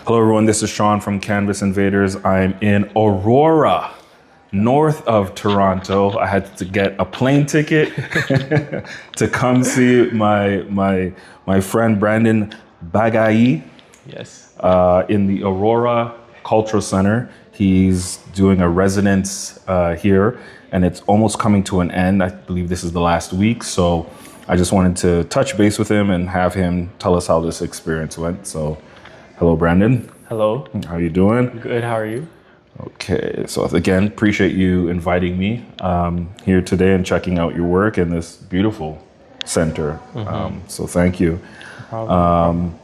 Hello everyone, this is Sean from Canvas Invaders. I'm in Aurora, north of Toronto. I had to get a plane ticket to come see my friend Brandon Baghaee. Yes. In the Aurora Cultural Centre. He's doing a residence here, and it's almost coming to an end. I believe this is the last week, so I just wanted to touch base with him and have him tell us how this experience went. So, hello, Brandon. Hello. How you doing? Good. How are you? Okay. So again, appreciate you inviting me here today and checking out your work in this beautiful center. So thank you. No problem.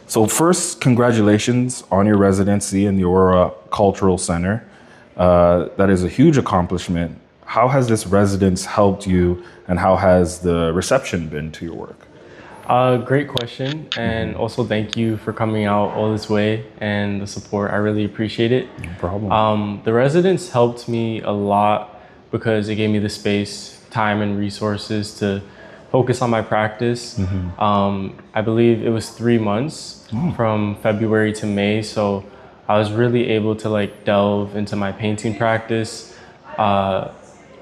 So first, congratulations on your residency in the Aurora Cultural Centre. That is a huge accomplishment. How has this residence helped you, and how has the reception been to your work? Great question, and also thank you for coming out all this way and the support. I really appreciate it. No problem. The residence helped me a lot because it gave me the space, time, and resources to focus on my practice. I believe it was 3 months from February to May, so I was really able to delve into my painting practice,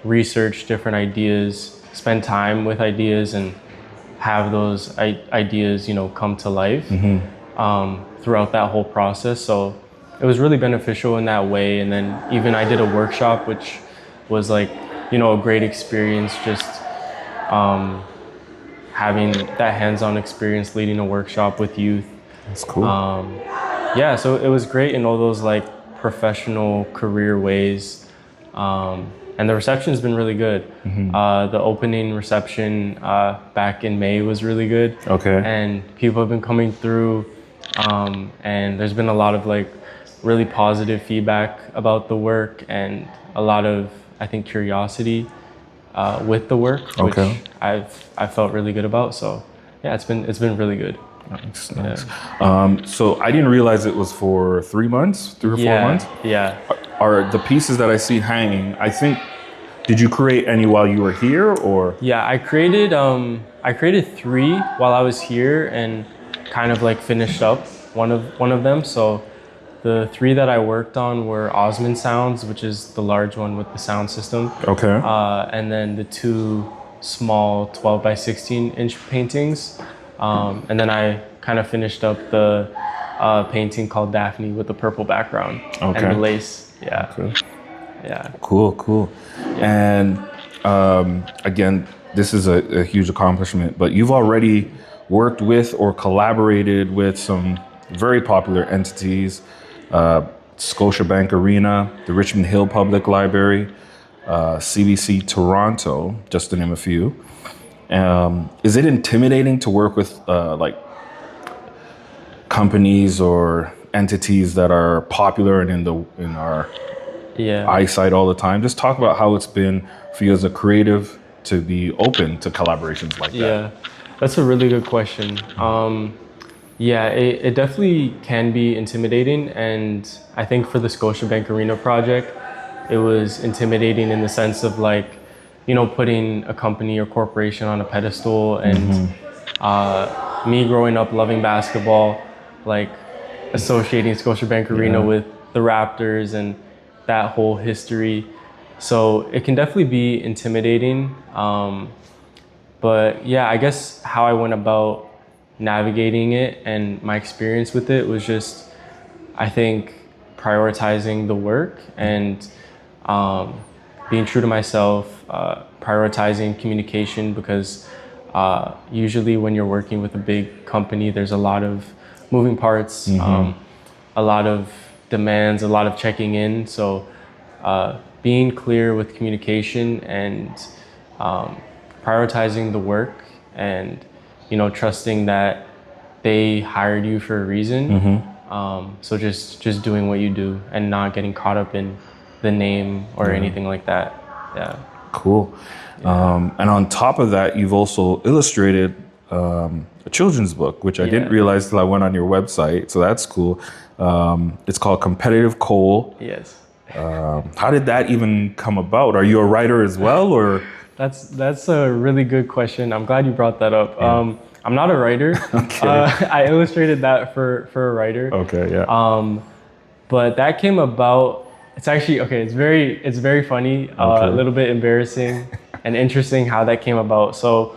research different ideas, spend time with ideas, and have those ideas, come to life throughout that whole process. So it was really beneficial in that way. And then even I did a workshop, which was a great experience, just having that hands-on experience leading a workshop with youth. That's cool. Yeah, so it was great in all those professional career ways. And the reception's been really good. The opening reception back in May was really good. Okay. And people have been coming through, and there's been a lot of really positive feedback about the work and a lot of, I think, curiosity with the work, which I felt really good about. So yeah, it's been really good. Nice. So I didn't realize it was for 3 months, 3 or 4 months. Yeah. Are the pieces that I see hanging, I think, did you create any while you were here, or? Yeah, I created 3 while I was here and kind of finished up one of them. So the 3 that I worked on were Osmond Sounds, which is the large one with the sound system. Okay. And then the 2 small 12 by 16 inch paintings. And then I kind of finished up the painting called Daphne with the purple background and the lace. Yeah. Okay. Yeah. Cool. And again, this is a huge accomplishment, but you've already worked with or collaborated with some very popular entities, Scotiabank Arena, the Richmond Hill Public Library, CBC Toronto, just to name a few. Is it intimidating to work with companies or entities that are popular and in our eyesight all the time? Just talk about how it's been for you as a creative to be open to collaborations like that. Yeah, that's a really good question. It definitely can be intimidating, and I think for the Scotiabank Arena project, it was intimidating in the sense of putting a company or corporation on a pedestal, and me growing up loving basketball, associating Scotiabank Arena with the Raptors and that whole history. So it can definitely be intimidating. But yeah, I guess how I went about navigating it and my experience with it was just, I think, prioritizing the work and being true to myself, prioritizing communication, because usually when you're working with a big company, there's a lot of moving parts, a lot of demands, a lot of checking in. So being clear with communication and prioritizing the work and, trusting that they hired you for a reason. So just doing what you do and not getting caught up in the name or anything like that. Yeah. Cool. And on top of that, you've also illustrated a children's book, which I didn't realize till I went on your website. So that's cool. It's called Competitive Coal. Yes. How did that even come about? Are you a writer as well, or? That's a really good question. I'm glad you brought that up. Yeah. I'm not a writer. Okay. I illustrated that for a writer. Okay, yeah. But that came about. It's actually okay. It's very funny. Okay. A little bit embarrassing and interesting how that came about. So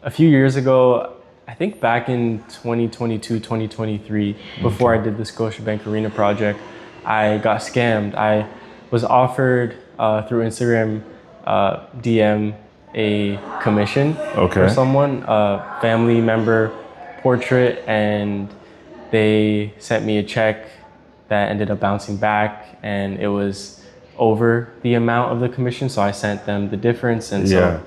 a few years ago, I think back in 2022, 2023, before I did the Scotiabank Arena project, I got scammed. I was offered through Instagram DM a commission Okay. for someone, a family member portrait, and they sent me a check that ended up bouncing back, and it was over the amount of the commission. So I sent them the difference, and so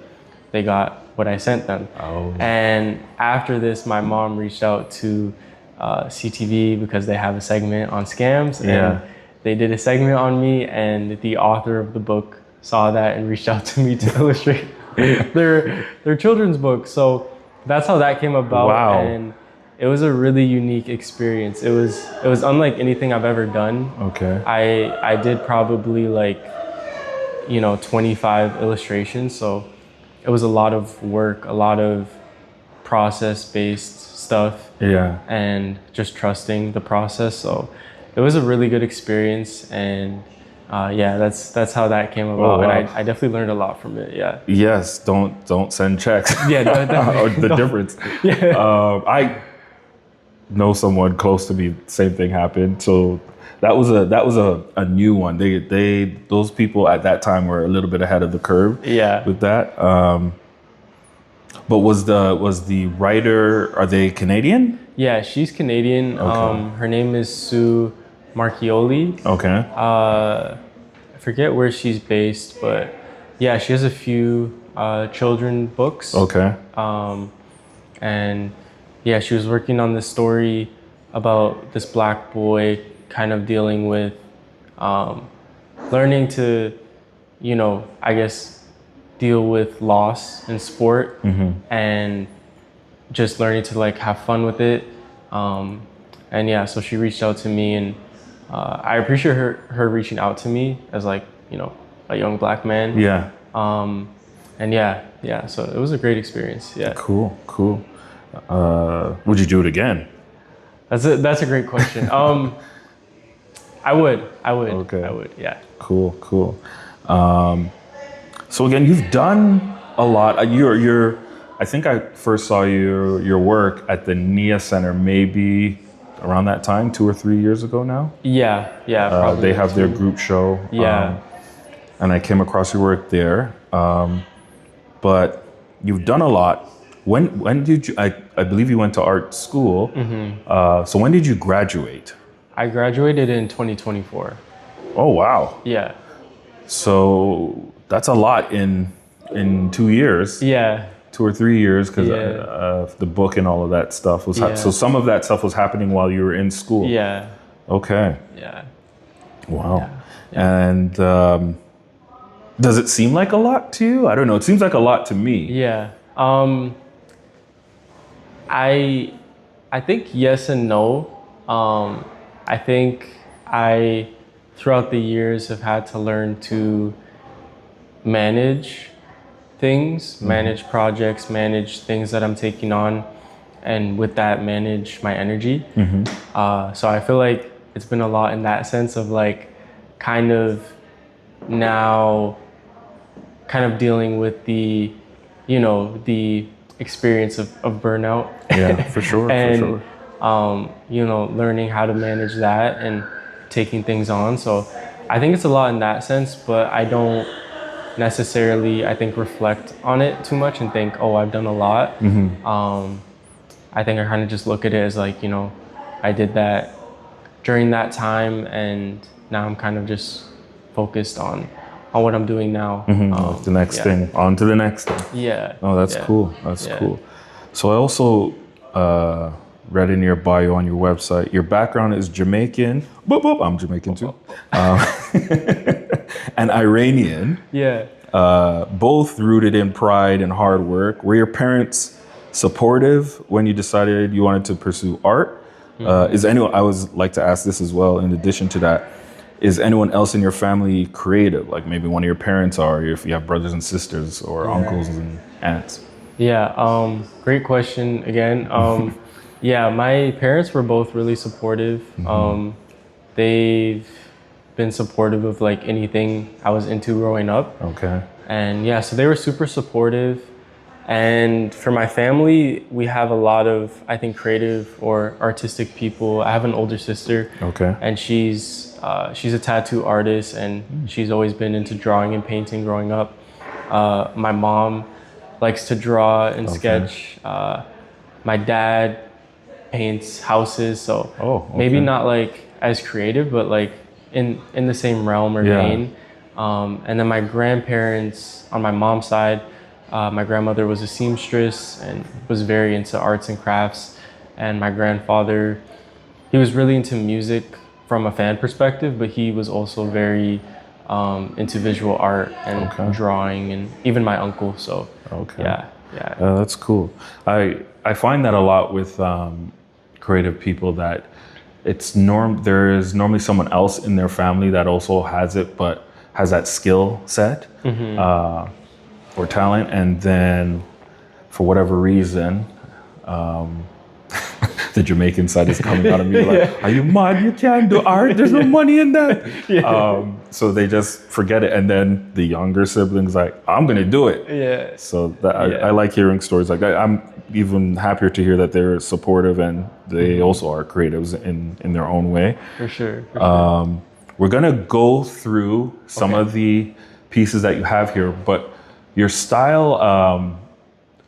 they got what I sent them. Oh. And after this, my mom reached out to CTV because they have a segment on scams, and they did a segment on me, and the author of the book saw that and reached out to me to illustrate their children's book. So that's how that came about. Wow. And it was a really unique experience. It was unlike anything I've ever done. Okay. I did probably 25 illustrations. So it was a lot of work, a lot of process-based stuff. Yeah. And just trusting the process. So it was a really good experience, and that's how that came about. Oh, wow. And I definitely learned a lot from it. Yeah. Yes, don't send checks. Yeah, or the difference. Yeah. I know someone close to me, same thing happened. So that was a new one. Those people at that time were a little bit ahead of the curve. Yeah. With that. But was the writer, are they Canadian? Yeah, she's Canadian. Okay. Her name is Sue Marchioli. Okay. I forget where she's based, but yeah, she has a few children books. Okay. And yeah, she was working on this story about this Black boy kind of dealing with learning to, I guess, deal with loss in sport, and just learning to have fun with it. And yeah, so she reached out to me, and I appreciate her reaching out to me as a young Black man. Yeah. And yeah, so it was a great experience. Yeah. Cool. Would you do it again? That's a great question. I would. Okay. I would. Yeah. Cool. So again, you've done a lot. I think I first saw your work at the NIA Center maybe around that time, 2 or 3 years ago now. Yeah. Probably. They have their group show. Yeah. And I came across your work there. But you've done a lot. When did you? I believe you went to art school. So when did you graduate? I graduated in 2024. Oh wow! Yeah. So that's a lot in 2 years. Yeah. 2 or 3 years, because the book and all of that stuff was. So some of that stuff was happening while you were in school. Yeah. Okay. Yeah. Wow. Yeah. And does it seem like a lot to you? I don't know. It seems like a lot to me. Yeah. I think yes and no. I think I, throughout the years, have had to learn to manage things, manage projects, manage things that I'm taking on, and with that, manage my energy. So I feel like it's been a lot in that sense of kind of now kind of dealing with the experience of burnout. Yeah, for sure. And learning how to manage that and taking things on. So I think it's a lot in that sense, but I don't necessarily, I think, reflect on it too much and think, oh, I've done a lot. I think I kind of just look at it as I did that during that time, and now I'm kind of just focused on what I'm doing now. The next thing, on to the next thing. Yeah. Oh, that's cool. That's cool. So I also read in your bio on your website, your background is Jamaican. Boop, boop. I'm Jamaican too. And Iranian. Yeah. Both rooted in pride and hard work. Were your parents supportive when you decided you wanted to pursue art? I would like to ask this as well, in addition to that. is anyone else in your family creative? Like maybe one of your parents are, or if you have brothers and sisters or uncles and aunts? Yeah, great question again. Yeah, my parents were both really supportive. They've been supportive of like anything I was into growing up. Okay. And yeah, so they were super supportive. And for my family, we have a lot of, I think, creative or artistic people. I have an older sister. Okay. And she's a tattoo artist, and she's always been into drawing and painting growing up. My mom likes to draw and sketch. My dad paints houses, so maybe not like as creative, but like in the same realm or vein. And then my grandparents on my mom's side, my grandmother was a seamstress and was very into arts and crafts. And my grandfather, he was really into music from a fan perspective, but he was also very into visual art and drawing, and even my uncle. So yeah. That's cool. I find that a lot with creative people, that there is normally someone else in their family that also has it, but has that skill set or talent, and then for whatever reason, the Jamaican side is coming out of me like, are you mad? You can't do art. There's no money in that. So they just forget it. And then the younger siblings like, I'm going to do it. Yeah. So I like hearing stories like that. I'm even happier to hear that they're supportive and they also are creatives in their own way. For sure. We're going to go through some of the pieces that you have here, but your style,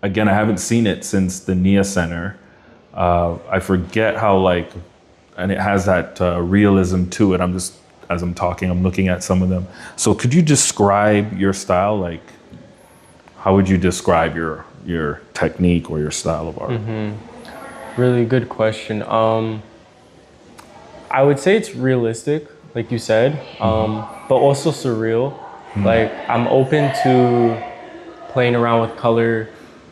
again, I haven't seen it since the NIA Center. I forget how and it has that realism to it. As I'm talking, I'm looking at some of them. So could you describe your style? Like, how would you describe your technique or your style of art? Really good question. I would say it's realistic, like you said, but also surreal. Like, I'm open to playing around with color,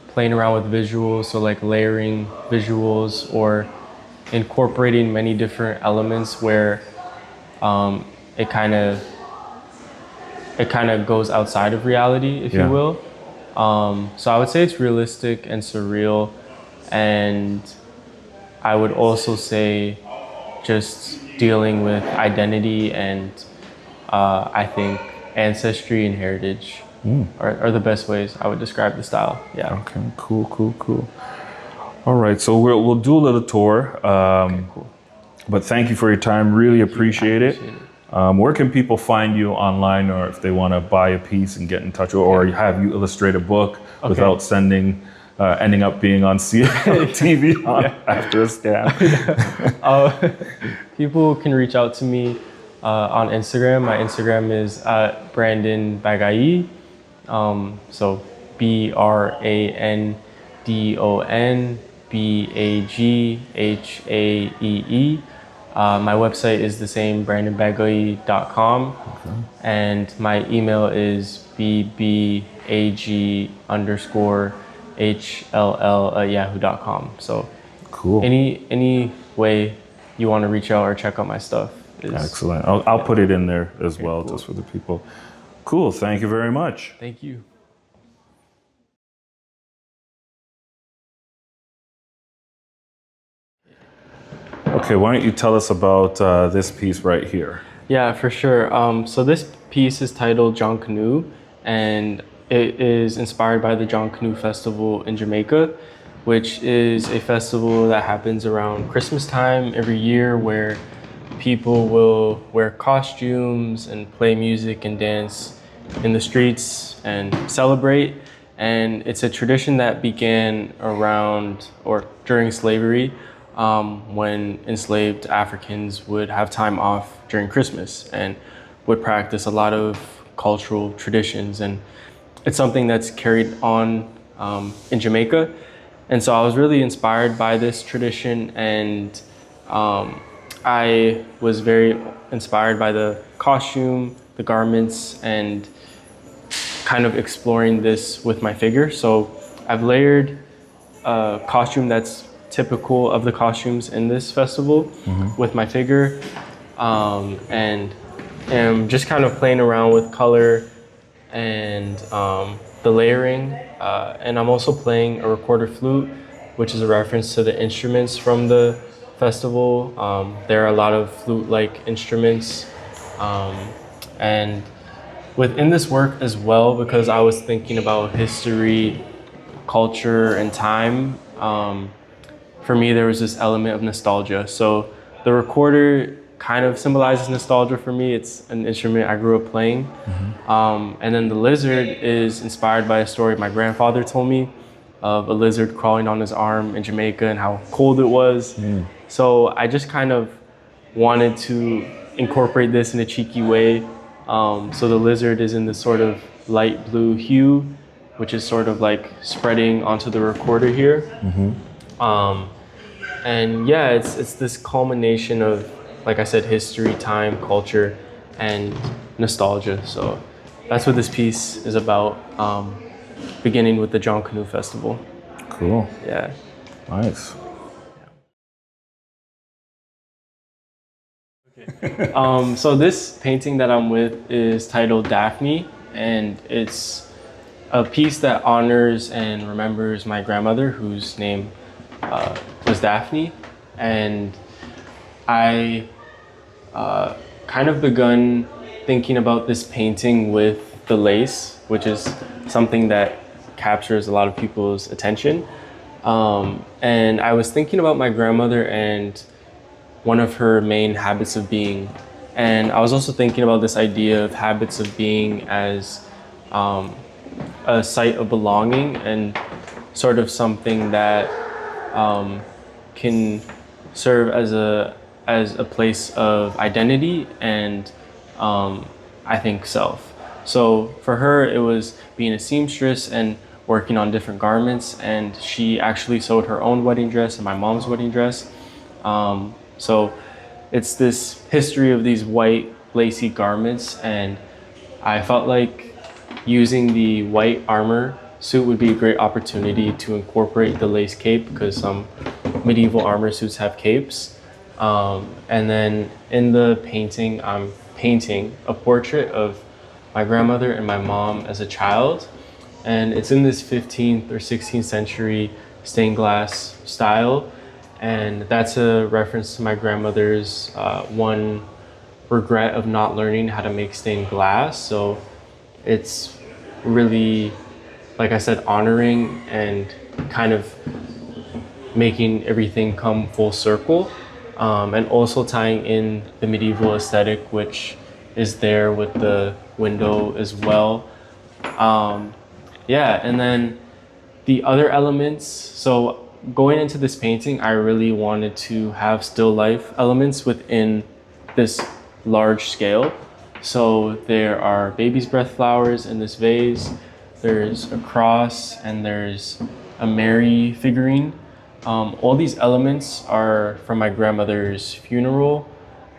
playing around with visuals, so like layering visuals or incorporating many different elements where it kind of goes outside of reality, if you will. So I would say it's realistic and surreal, and I would also say just dealing with identity and I think ancestry and heritage are the best ways I would describe the style. Yeah. Okay. Cool. All right. So we'll do a little tour. Cool. But thank you for your time. Really appreciate it. Where can people find you online, or if they want to buy a piece and get in touch, or have you illustrate a book without ending up being on TV after a scam? People can reach out to me on Instagram. My Instagram is Brandon Baghaee. So BrandonBaghaee. My website is the same, brandonbaghaee.com. And my email is bbag_HLL@yahoo.com. So cool. Any way you want to reach out or check out my stuff is excellent. I'll put it in there as well, just for the people. Cool. Thank you very much. Thank you. Okay, why don't you tell us about this piece right here? Yeah, for sure. So this piece is titled John Canoe, and it is inspired by the John Canoe Festival in Jamaica, which is a festival that happens around Christmas time every year, where people will wear costumes and play music and dance in the streets and celebrate. And it's a tradition that began around or during slavery, when enslaved Africans would have time off during Christmas and would practice a lot of cultural traditions. And it's something that's carried on in Jamaica. And so I was really inspired by this tradition, and I was very inspired by the costume, the garments, and kind of exploring this with my figure. So I've layered a costume that's typical of the costumes in this festival with my figure, and am just kind of playing around with color and the layering. And I'm also playing a recorder flute, which is a reference to the instruments from the festival. There are a lot of flute-like instruments. And within this work as well, because I was thinking about history, culture, and time, for me, there was this element of nostalgia. So the recorder kind of symbolizes nostalgia for me. It's an instrument I grew up playing. And then the lizard is inspired by a story my grandfather told me of a lizard crawling on his arm in Jamaica and how cold it was. So I just kind of wanted to incorporate this in a cheeky way. So the lizard is in this sort of light blue hue, which is sort of like spreading onto the recorder here. And yeah, it's this culmination of, like I said, history, time, culture, and nostalgia. So that's what this piece is about, beginning with the John Canoe Festival. Cool. Yeah. Nice. So this painting that I'm with is titled Daphne, and it's a piece that honors and remembers my grandmother, whose name was Daphne. And I kind of begun thinking about this painting with the lace, which is something that captures a lot of people's attention. And I was thinking about my grandmother and one of her main habits of being. And I was also thinking about this idea of habits of being as a site of belonging and sort of something that can serve as a place of identity and I think self. So for her, it was being a seamstress and working on different garments, and she actually sewed her own wedding dress and my mom's wedding dress. So it's this history of these white lacy garments, and I felt like using the white armor suit would be a great opportunity to incorporate the lace cape, because some medieval armor suits have capes. And then in the painting, I'm painting a portrait of my grandmother and my mom as a child. And it's in this 15th or 16th century stained glass style. And that's a reference to my grandmother's one regret of not learning how to make stained glass. So it's really, like I said, honoring and kind of making everything come full circle. And also tying in the medieval aesthetic, which is there with the window as well. Yeah, and then the other elements, so going into this painting, I really wanted to have still life elements within this large scale. So there are baby's breath flowers in this vase, there's a cross, and there's a Mary figurine. All these elements are from my grandmother's funeral.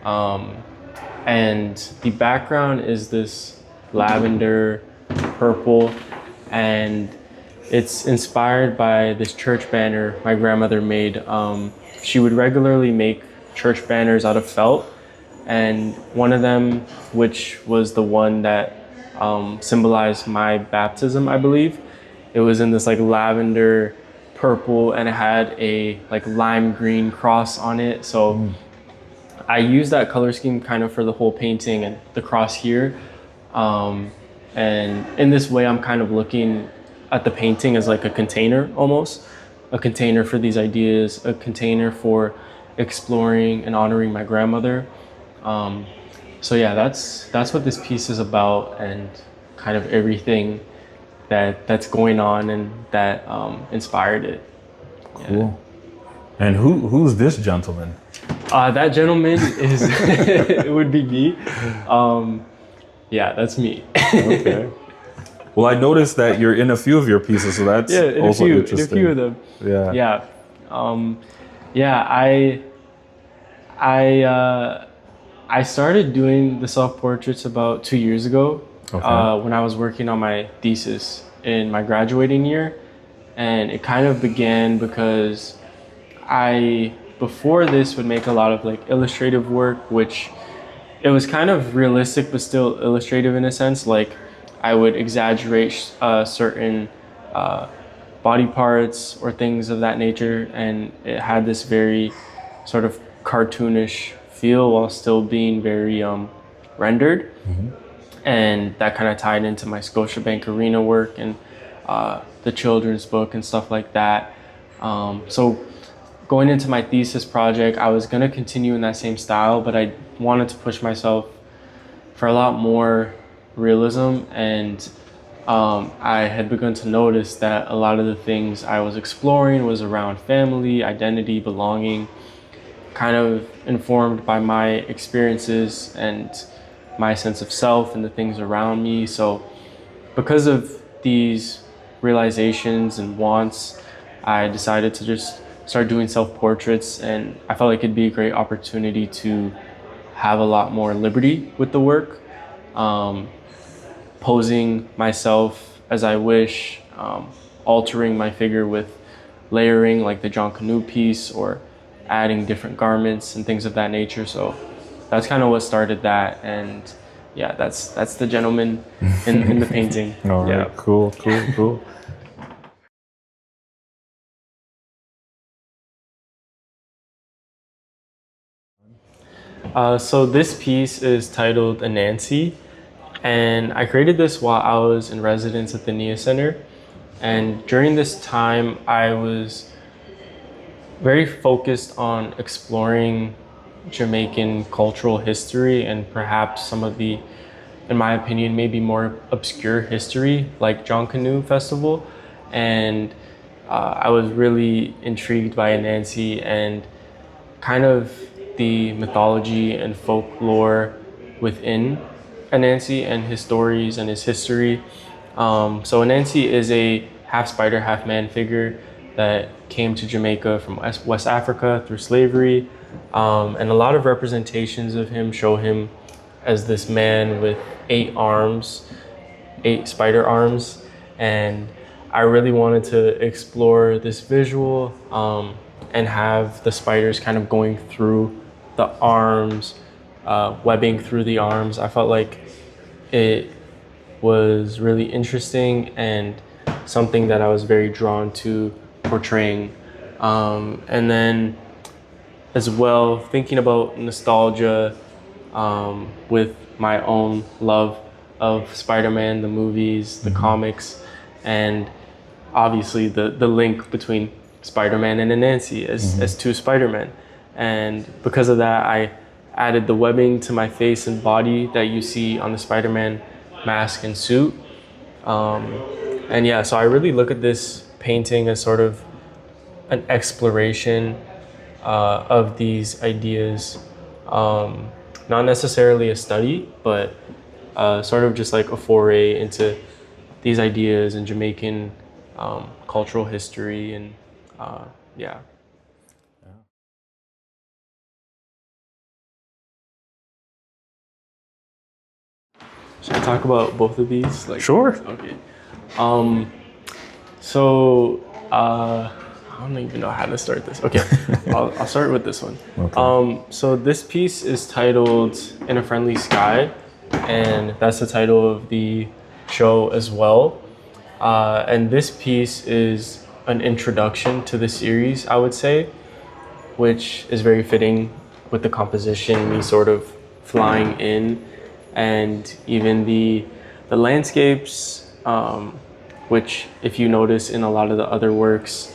And the background is this lavender, purple, and it's inspired by this church banner my grandmother made. She would regularly make church banners out of felt, and one of them, which was the one that symbolized my baptism, I believe, it was in this like lavender, purple, and it had a like lime green cross on it. So I used that color scheme kind of for the whole painting and the cross here. And in this way, I'm kind of looking at the painting as like a container, almost a container for these ideas, a container for exploring and honoring my grandmother. So yeah, that's what this piece is about, and kind of everything that's going on and that inspired it. Yeah. Cool. And who's this gentleman? That gentleman is it would be me. Yeah, that's me. Okay. Well, I noticed that you're in a few of your pieces, so that's also interesting. In a few of them. Yeah. Yeah. I started doing the self-portraits about 2 years ago. Okay. When I was working on my thesis in my graduating year. And it kind of began because I, before this, would make a lot of like illustrative work, which it was kind of realistic but still illustrative in a sense. Like I would exaggerate certain uh, body parts or things of that nature, and it had this very sort of cartoonish feel while still being very rendered. And that kind of tied into my Scotiabank Arena work and the children's book and stuff like that. So going into my thesis project, I was going to continue in that same style, but I wanted to push myself for a lot more realism. And I had begun to notice that a lot of the things I was exploring was around family, identity, belonging, kind of informed by my experiences and my sense of self and the things around me. So because of these realizations and wants, I decided to just start doing self-portraits, and I felt like it'd be a great opportunity to have a lot more liberty with the work, posing myself as I wish, altering my figure with layering like the John Canoe piece, or adding different garments and things of that nature. So that's kind of what started that. And yeah, that's the gentleman in the painting. All right, Yeah. cool. So this piece is titled Anansi, and I created this while I was in residence at the NIA Center. And during this time, I was very focused on exploring Jamaican cultural history and perhaps some of the, in my opinion, maybe more obscure history, like John Canoe Festival. And I was really intrigued by Anansi and kind of the mythology and folklore within Anansi and his stories and his history. So Anansi is a half spider, half man figure that came to Jamaica from West Africa through slavery. And a lot of representations of him show him as this man with 8 arms, 8 spider arms. And I really wanted to explore this visual and have the spiders kind of going through the arms, webbing through the arms. I felt like it was really interesting and something that I was very drawn to portraying. And then as well, thinking about nostalgia with my own love of Spider-Man, the movies, the comics, and obviously the link between Spider-Man and Anansi as 2 Spider-Men. And because of that, I added the webbing to my face and body that you see on the Spider-Man mask and suit. And yeah, so I really look at this painting as sort of an exploration of these ideas. Not necessarily a study, but sort of just like a foray into these ideas in Jamaican cultural history. And yeah. Should I talk about both of these? Like, Sure. okay. So I don't even know how to start this. Okay, I'll start with this one. Okay. So this piece is titled "In a Friendly Sky," and that's the title of the show as well. And this piece is an introduction to the series, I would say, which is very fitting with the composition, me sort of flying in, and even the landscapes, which if you notice in a lot of the other works,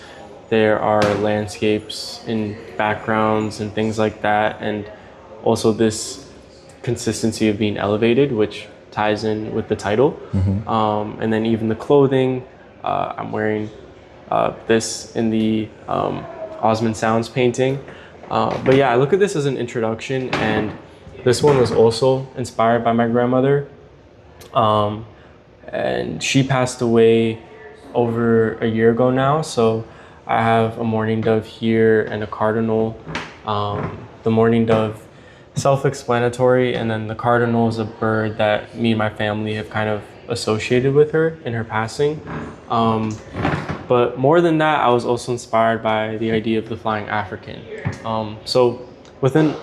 there are landscapes in backgrounds and things like that, and also this consistency of being elevated, which ties in with the title. And then even the clothing, I'm wearing this in the Osmond Sounds painting. But yeah, I look at this as an introduction, and this one was also inspired by my grandmother. And she passed away over a year ago now. So I have a mourning dove here and a cardinal. The mourning dove, self-explanatory, and then the cardinal is a bird that me and my family have kind of associated with her in her passing. But more than that, I was also inspired by the idea of the flying African. So within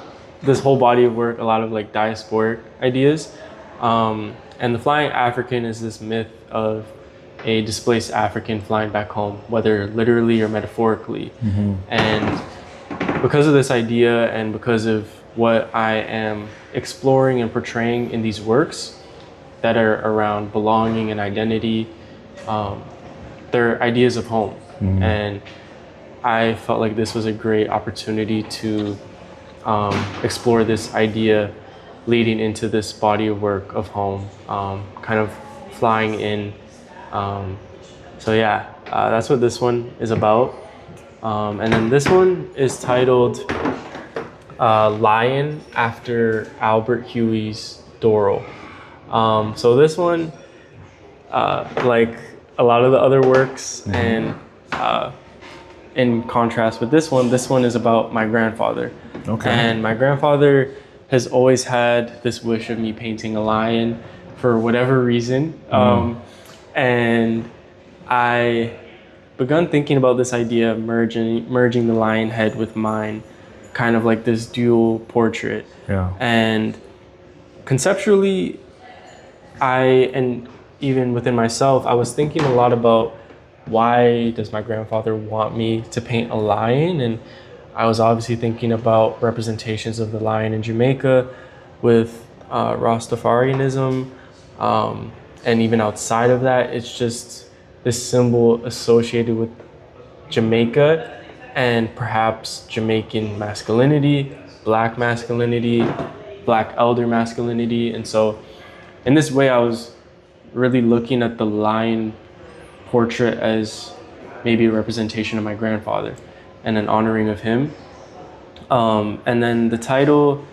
this whole body of work a lot of like diasporic ideas. And the flying African is this myth of a displaced African flying back home, whether literally or metaphorically. And because of this idea and because of what I am exploring and portraying in these works that are around belonging and identity, they're ideas of home. And I felt like this was a great opportunity to explore this idea leading into this body of work of home, kind of flying in. So yeah, that's what this one is about. And then this one is titled Lion after Albert Huey's Doro. So this one, like a lot of the other works, and in contrast with this one is about my grandfather. Okay. And my grandfather has always had this wish of me painting a lion for whatever reason. And I begun thinking about this idea of merging the lion head with mine, kind of like this dual portrait. Yeah. And conceptually, and even within myself, I was thinking a lot about why does my grandfather want me to paint a lion? And I was obviously thinking about representations of the lion in Jamaica with Rastafarianism. And even outside of that, it's just this symbol associated with Jamaica and perhaps Jamaican masculinity, Black elder masculinity. And so in this way, I was really looking at the lion portrait as maybe a representation of my grandfather and an honoring of him. And then the title,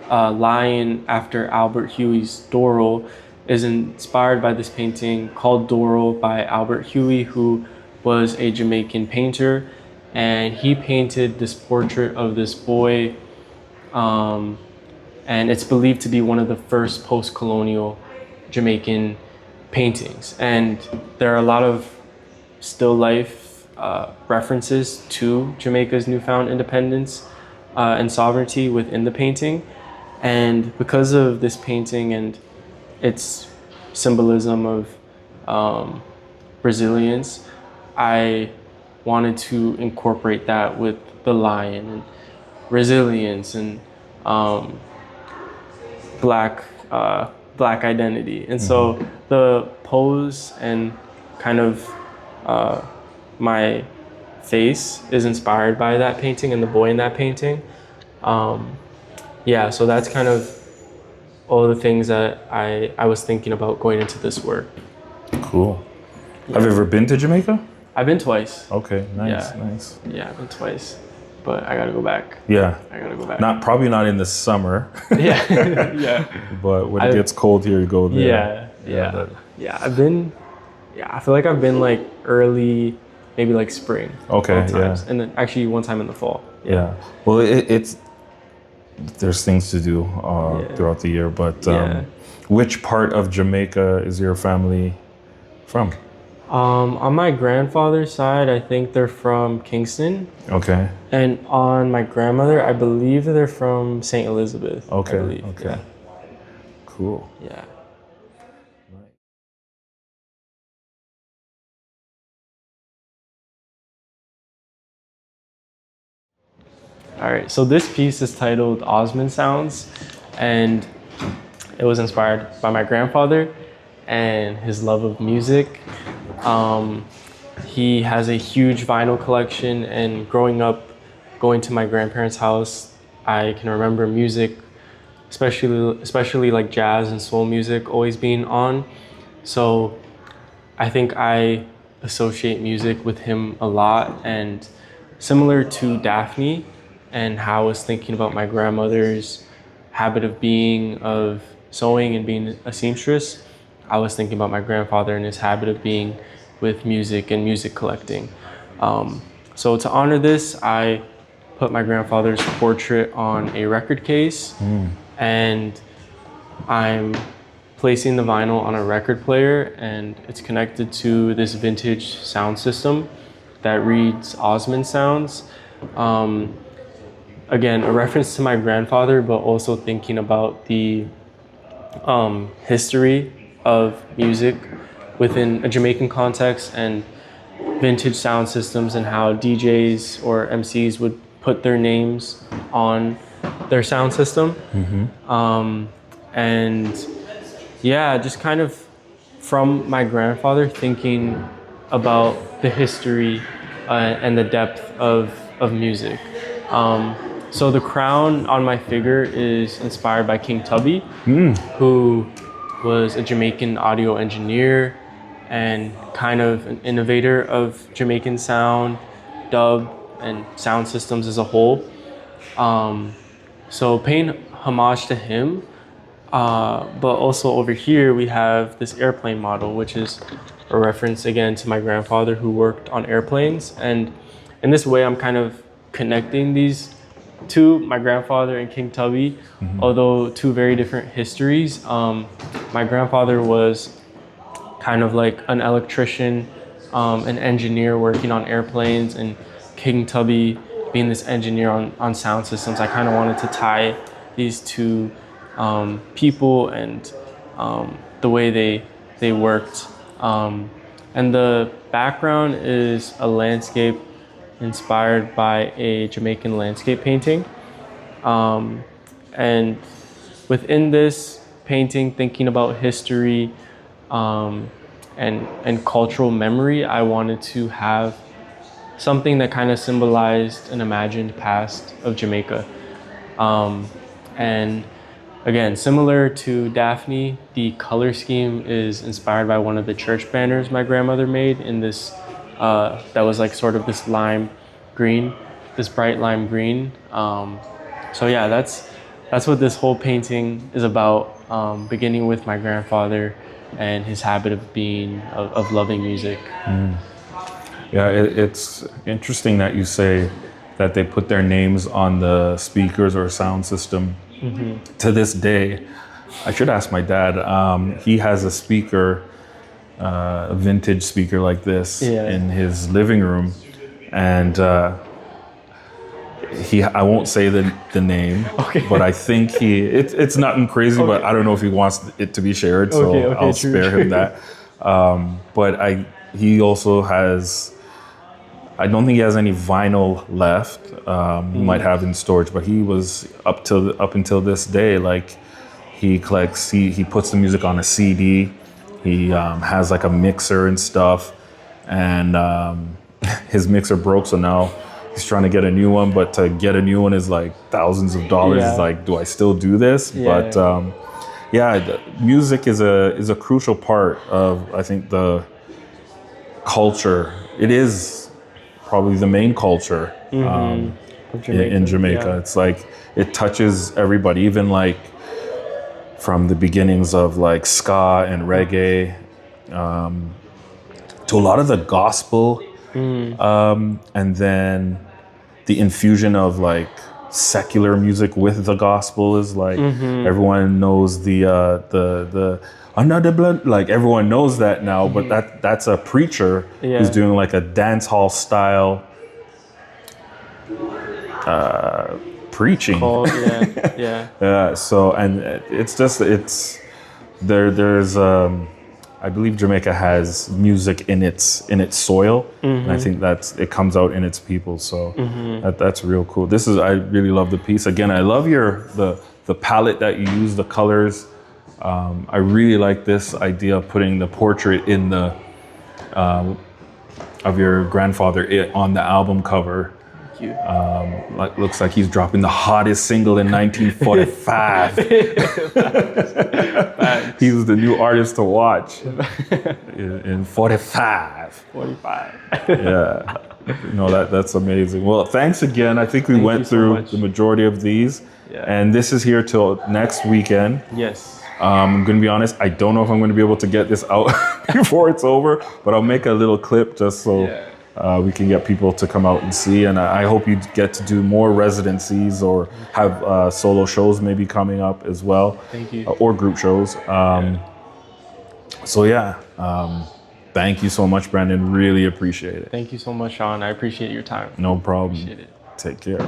Lion after Albert Huey's Doro, is inspired by this painting called Doro by Albert Huey, who was a Jamaican painter. And he painted this portrait of this boy, and it's believed to be one of the first post-colonial Jamaican paintings. And there are a lot of still life references to Jamaica's newfound independence and sovereignty within the painting. And because of this painting and its symbolism of resilience, I wanted to incorporate that with the lion and resilience and black identity. And so the pose and kind of my face is inspired by that painting and the boy in that painting. Yeah, so that's kind of all the things that I was thinking about going into this work. Cool. Yeah. Have you ever been to Jamaica? I've been twice. Okay, nice, Yeah. nice. Yeah, I've been twice, but I gotta go back. Yeah. I gotta go back. Probably not in the summer. Yeah, yeah. But when it gets cold here, you go there. Yeah. I feel like I've been like early, maybe like spring. Okay, both times. And then actually one time in the fall. Yeah. Well, it's there's things to do throughout the year, but which part of Jamaica is your family from? On my grandfather's side, I think they're from Kingston. Okay. And on my grandmother, I believe they're from St. Elizabeth. Okay. I believe. Okay. Cool. Yeah. All right, so this piece is titled Osmond Sounds, and it was inspired by my grandfather and his love of music. He has a huge vinyl collection, and growing up, going to my grandparents' house, I can remember music, especially like jazz and soul music always being on. So I think I associate music with him a lot, and similar to Daphne, and how I was thinking about my grandmother's habit of sewing and being a seamstress, I was thinking about my grandfather and his habit of being with music and music collecting. So to honor this, I put my grandfather's portrait on a record case, and I'm placing the vinyl on a record player, and it's connected to this vintage sound system that reads Osmond Sounds. again, a reference to my grandfather, but also thinking about the history of music within a Jamaican context and vintage sound systems and how DJs or MCs would put their names on their sound system. And yeah, just kind of from my grandfather thinking about the history and the depth of music. So the crown on my figure is inspired by King Tubby, who was a Jamaican audio engineer and kind of an innovator of Jamaican sound, dub, and sound systems as a whole. So paying homage to him, but also over here we have this airplane model, which is a reference again to my grandfather who worked on airplanes. And in this way, I'm kind of connecting these two, my grandfather and King Tubby, although two very different histories. My grandfather was kind of like an electrician, an engineer working on airplanes, and King Tubby being this engineer on sound systems. I kind of wanted to tie these two people and the way they worked. And the background is a landscape inspired by a Jamaican landscape painting. And within this painting, thinking about history and cultural memory, I wanted to have something that kind of symbolized an imagined past of Jamaica. And again, similar to Daphne, the color scheme is inspired by one of the church banners my grandmother made in this, that was like sort of this lime green, this bright lime green. So yeah, that's what this whole painting is about, beginning with my grandfather and his habit of loving music. Yeah, it's interesting that you say that they put their names on the speakers or sound system. To this day, I should ask my dad. He has a speaker, a vintage speaker like this in his living room, and I won't say the name, but I think it's nothing crazy, but I don't know if he wants it to be shared, so I'll spare him that. But he also has, I don't think he has any vinyl left. He might have in storage, but he was up until this day, like he collects, he puts the music on a CD. He has like a mixer and stuff, and his mixer broke, so now he's trying to get a new one. But to get a new one is like thousands of dollars. It's like, do I still do this? But music is a crucial part of, I think, the culture. It is probably the main culture in Jamaica. It's like it touches everybody, even like from the beginnings of like ska and reggae to a lot of the gospel, and then the infusion of like secular music with the gospel is like everyone knows the under the blood, like everyone knows that now, but that's a preacher who's doing like a dance hall style preaching. So, and there's I believe Jamaica has music in its soil, and I think it comes out in its people. So that's real cool. I really love the piece. Again, I love the palette that you use, the colors. I really like this idea of putting the portrait in the of your grandfather on the album cover. Thank you. Looks like he's dropping the hottest single in 1945. He's the new artist to watch in 45. 45. Yeah. That's amazing. Well, thanks again. I think we went through the majority of these. Yeah. And this is here till next weekend. Yes. I'm going to be honest, I don't know if I'm going to be able to get this out before it's over, but I'll make a little clip just so we can get people to come out and see. And I hope you get to do more residencies or have solo shows maybe coming up as well. Thank you. Or group shows. Thank you so much, Brandon. Really appreciate it. Thank you so much, Sean. I appreciate your time. No problem. Appreciate it. Take care.